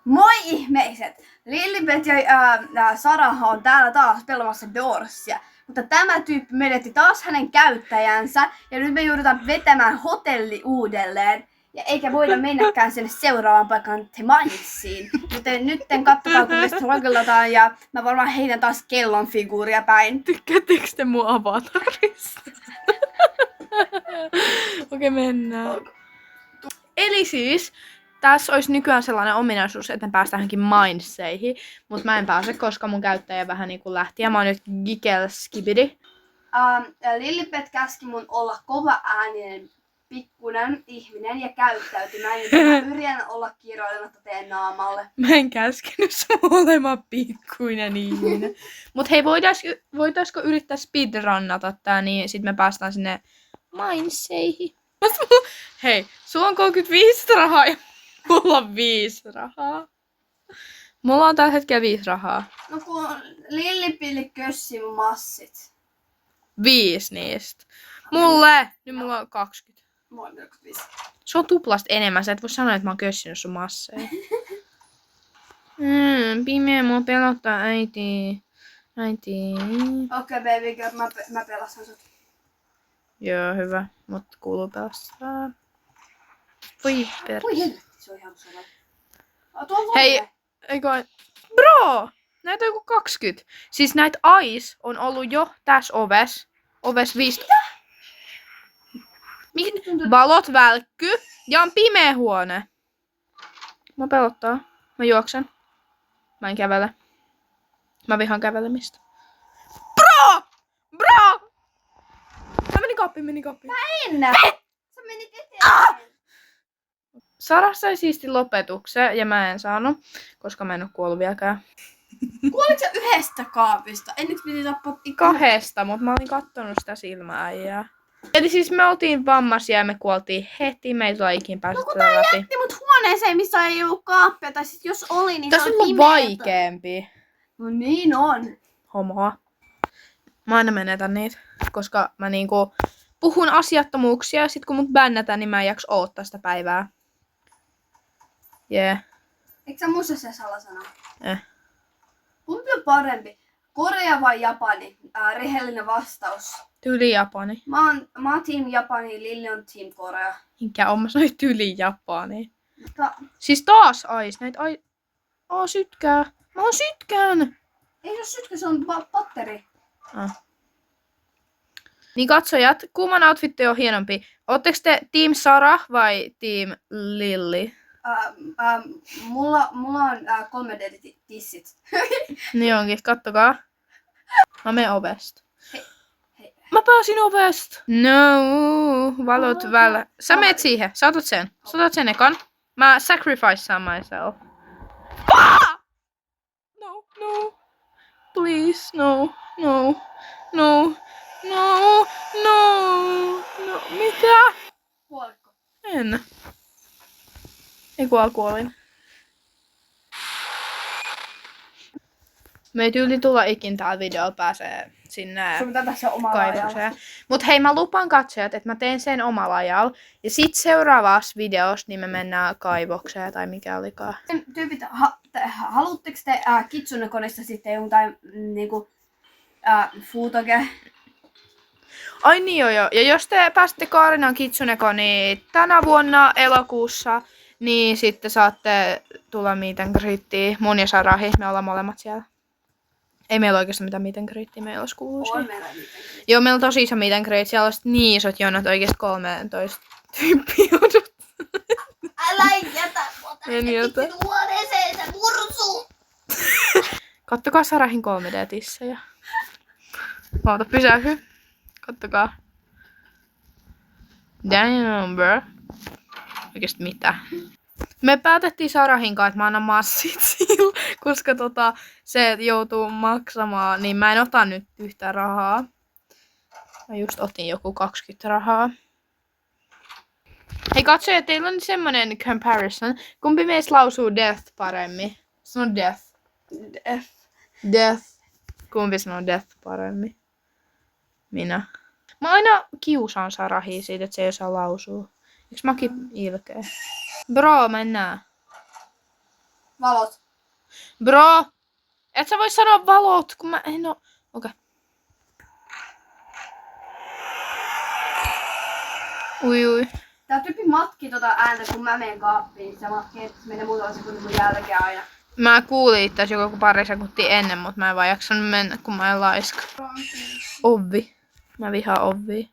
Moi ihmeiset! Lillibet ja Sara on täällä taas pelaamassa Dorsia. Mutta tämä tyyppi menetti taas hänen käyttäjänsä ja nyt me joudutaan vetämään hotelli uudelleen. Ja eikä voida mennäkään sinne seuraavaan paikkaan Temaissiin. Joten nytten kattokaa kun me struggletaan ja mä varmaan heitän taas kellon figuuria päin. Tykkäättekö te mun avatarista? Okei, mennään. Eli siis, tässä olisi nykyään sellainen ominaisuus, että me päästään johonkin mindseihin, mutta mä en pääse, koska mun käyttäjä vähän niinku lähti ja mä oon nyt Gikelskibidi. Lillibet käski mun olla kova ääninen pikkunen ihminen ja käyttäytymään, joten mä yritän olla kiroilematta teidän naamalle. Mä en käskenyt sun olemaan pikkuinen ihminen. Mut hei, voitaisko yrittää speedrunnata tää, niin sit me päästään sinne mindseihin. Hei, sulla on 35 rahaa ja mulla on 5 rahaa. Mulla on tällä hetkellä 5 rahaa. No kun Lillipilli kössi mun massit. 5 niistä. Mulle! Nyt mulla on 20. Mulla on 45. Se on tuplasta enemmän. Sä et voi sanoa, että mä oon kössinyt sun masseja. Pimeä, mua pelottaa äiti. Okei, baby girl, mä pelastan sut. Joo, hyvä. Mut kuuluu pelastaa. Voi per... Voi helvetti, se on ihan sana. Hei, eikö... Bro! Näitä on joku 20. Siis näitä ais on ollut jo tässä oves. Oves 5. Valot välkky ja on pimeä huone. Mä pelottaa. Mä juoksen. Mä en kävele. Mä vihaan kävelemistä. Bro! Bro! Mä meni kappiin. Mä en näe. Sä menit eteenpäin. Sara sai siisti lopetuksen ja mä en saanut, koska mä en oo kuollut vieläkään. Kuolitko sä yhdestä kaapista? Enneks piti tappaa 2, mutta mä olin kattonut sitä silmääjää. Eli siis me oltiin vammaisia ja me kuoltiin heti, me ei tulla ikin päästä tätä läpi. jätti mut huoneeseen, missä ei ollut kaappia, tai sit jos oli, niin Tässä se on on ollut pimeätä. vaikeampi. No niin on. Homoa. Mä aina menetän niitä, koska mä niinku puhun asiattomuuksia ja sit kun mut bännätään, niin mä en jaksa oottaa sitä päivää. Yeah. Eikö sä muista se salasana? Eh. Kumpi on parempi? Korea vai Japani? Rehellinen vastaus. Tyyli Japani. Mä oon team Japani, Lilli on team Korea. Minkä on mä sanoin tyyli Japani. Mutta Siis taas ais, näitä sytkää. Mä oon sytkään. ei se ole sytkä, se on patteri. Niin katsojat, kumman outfitti on hienompi? Ootteko te team Sara vai team Lilli? Mulla on 3D-tissit. Niin onkin, kattokaa. Mä menen ovesta. Hei. Mä pääsin ovesta. No, valot vällä. Sä meet siihen, sä otat sen. Sä otat sen ekan. Mä sacrificean myself. Ah! No. Please, no. Mitä? Kuoliko? En. Ei kuolin. Me ei tyyli tulla ikin täällä videolla pääsee sinne Sun pitää tässä omalla ajalla. kaivokseen. Mut hei, mä lupaan katsojat, että mä teen sen omalla ajalla. Ja sit seuraavassa videossa niin me mennään kaivokseen tai mikä olikaan. Tyypit, haluatteko te Kitsune-koneesta sitten jotain niinku Futoge? Ai niin joo. Ja jos te pääsette Kaarinan Kitsunekoniin tänä vuonna elokuussa, niin sitten saatte tulla meet and greetiin. Mun ja Sarahi, me ollaan molemmat siellä. Ei meillä oikeastaan mitään meet and greetia, meillä olisi kuuluisia. On meillä niitä. Joo, meillä on tosi iso meet and greet. Siellä olisi niin isot jonot oikeasti 13 tyyppiä odottaa. Älä jätä mua En tänne jätä. pitkin huoneeseen, se mursu! Kattokaa Sarahin 3D-tissejä. Oota, pysähy. Kattokaa. Damn, bro. Oikeesti mitä? Me päätettiin Sarahin kanssa, että mä annan massit sille, koska se joutuu maksamaan, niin mä en ota nyt yhtään rahaa. Mä just otin joku 20 rahaa. Hei katsoja, teillä on semmonen comparison. Kumpi meistä lausuu death paremmin? Sano death. Death. Kumpi sanoo death paremmin? Minä. Mä aina kiusaan Sarahia siitä, että se ei osaa lausua. Eiks mäkin ilkeä? Bro, mä en näe. Valot. Bro! Et sä voi sanoa valot, kun mä en oo... Okei. Ui. Tää tyyppi matki tota ääntä, kun mä menen kaappiin. Se matki, että se menee muutaman sekunnin mun jälkeen aina. Mä kuulin itse asiassa joku pari sekuntia ennen, mutta mä en vaan jaksanut mennä, kun mä en laiska. Ovi. Mä vihaan ovia.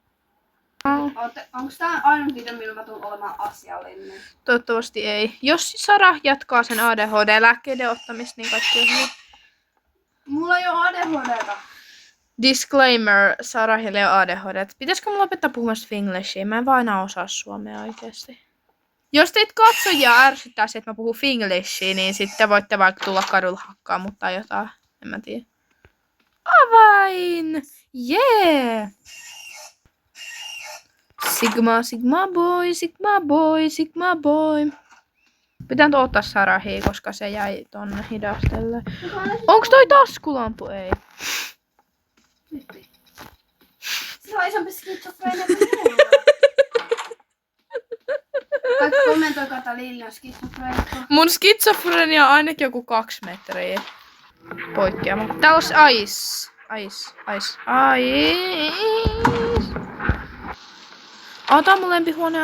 Onko tää ainut video, millä mä tuun olemaan asiallinen? Toivottavasti ei. Jos Sara jatkaa sen ADHD-lääkkeiden ottamista, niin kaikki on hyvin. Mulla ei oo ADHDta. Disclaimer, Sarahille on ADHD. Pitäisikö mulla opettaa puhumaan Finglishia? Mä en vaan enää osaa suomea oikeesti. Jos teitä katsojia ärsyttää se, että mä puhun Finglishia, niin sitten voitte vaikka tulla kadulla hakkaa, mutta jotain. En mä tiedä. Avain! Yeah! Sigma, Sigma boy, Sigma boy, Sigma boy. Pitää ottaa Sarahia, koska se jäi tonne hidastelle. Onks toi taskulampu? Ei. Se on isompi skitsofreenia kuin mulla. Kaikki kommentoikaa, että Lilli on skitsofreenia. Mun skitsofrenia on ainakin joku 2 metriä. Poikkeama. Täällä on ice. Tää on mun lempihuone.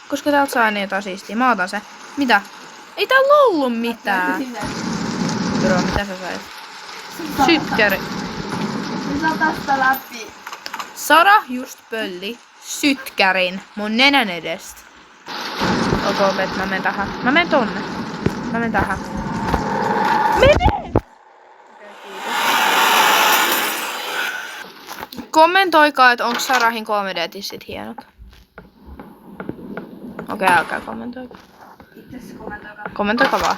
Koska täältä saa niin jotain siistiä. Mä otan se. Mitä? Ei täällä ollut mitään. Bro, mitä sä sait? Sytkäri. Se saa tästä läpi. Sara just pölli sytkärin mun nenän edestä. Okei, mä menen tähän. Mä menen tonne. Mä menen tähän. Mene! Kommentoikaa, että onko Sarahin 3D-tissit hienot. Okei, älkää kommentoikaa. Itse kommentoikaa. Kommentoikaa vaan.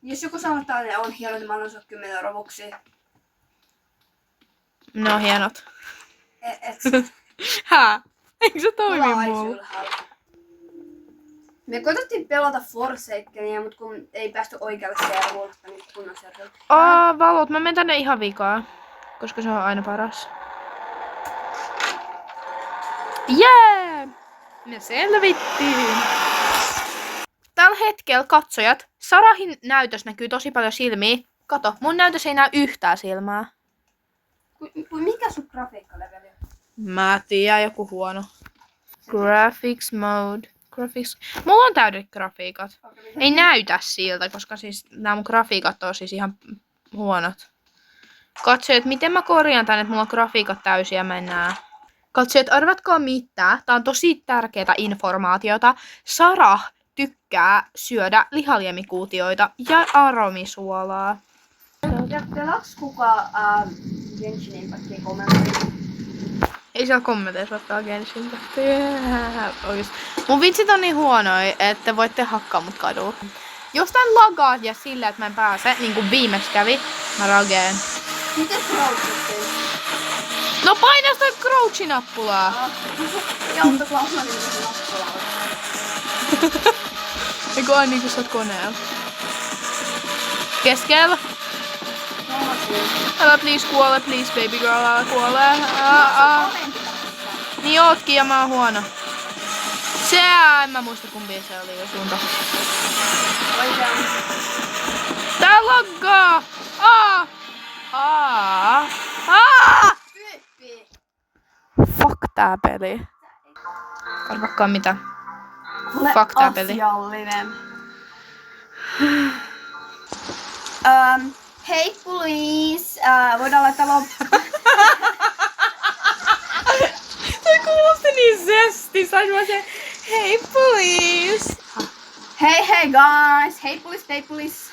Jos joku sanoo, että ne on hienot, niin mä annan sulle 10 robuksia. Ne on hienot. Et Hää? Eikö se toimi mulla? Me koitettiin pelata Forsakenia, mutta kun ei päästy oikealle servulle, niin kunnon servulle. Valot. Mä menen tänne ihan vikaa. Koska se on aina paras. Jee! Me selvittiin. Tällä hetkellä katsojat, Sarahin näytös näkyy tosi paljon silmiä. Kato, mun näytös ei näy yhtään silmää. Mikä sun grafiikkaleveli on? Mä tiedän, joku huono. Graphics mode. Graphics. Mulla on täydet grafiikat. Ei näytä siltä, koska siis nämä mun grafiikat on siis ihan huonot. Katsojat, miten mä korjaan tän, että mulla on grafiikat täysiä ja mä en näe. Katsojat, arvatkaa mitä. Tää on tosi tärkeää informaatiota. Sara tykkää syödä lihaliemikuutioita ja aromisuolaa. Jatkelaaks kukaan Genshin Impactia kommentoida? Ei saa kommenteissa ottaa Genshin Impactia. Mun vitsit on niin huonoja, että voitte hakkaa mut kadulla. Jos tän lagaa ja sillä, että mä en pääse, niin kuin viimeksi kävi, mä rageen. Miten crouchittiin? No paina sitä crouch-nappulaa. Joutta Klausmanin nappulaa. Eikö aina niinku sä oot koneella? Keskellä. Älä please kuole, please baby girl, älä kuole. Niin ootkin ja mä oon huono. En mä muista kumpi se oli jo suunta. Tää laggaa! Fuck tää peli. Arvakkaa mitä. Fuck tää peli. Hei please, voidaan laittaa Se kuulosti niin zesti. Sais vaan se, hei please. Hey guys, hey please.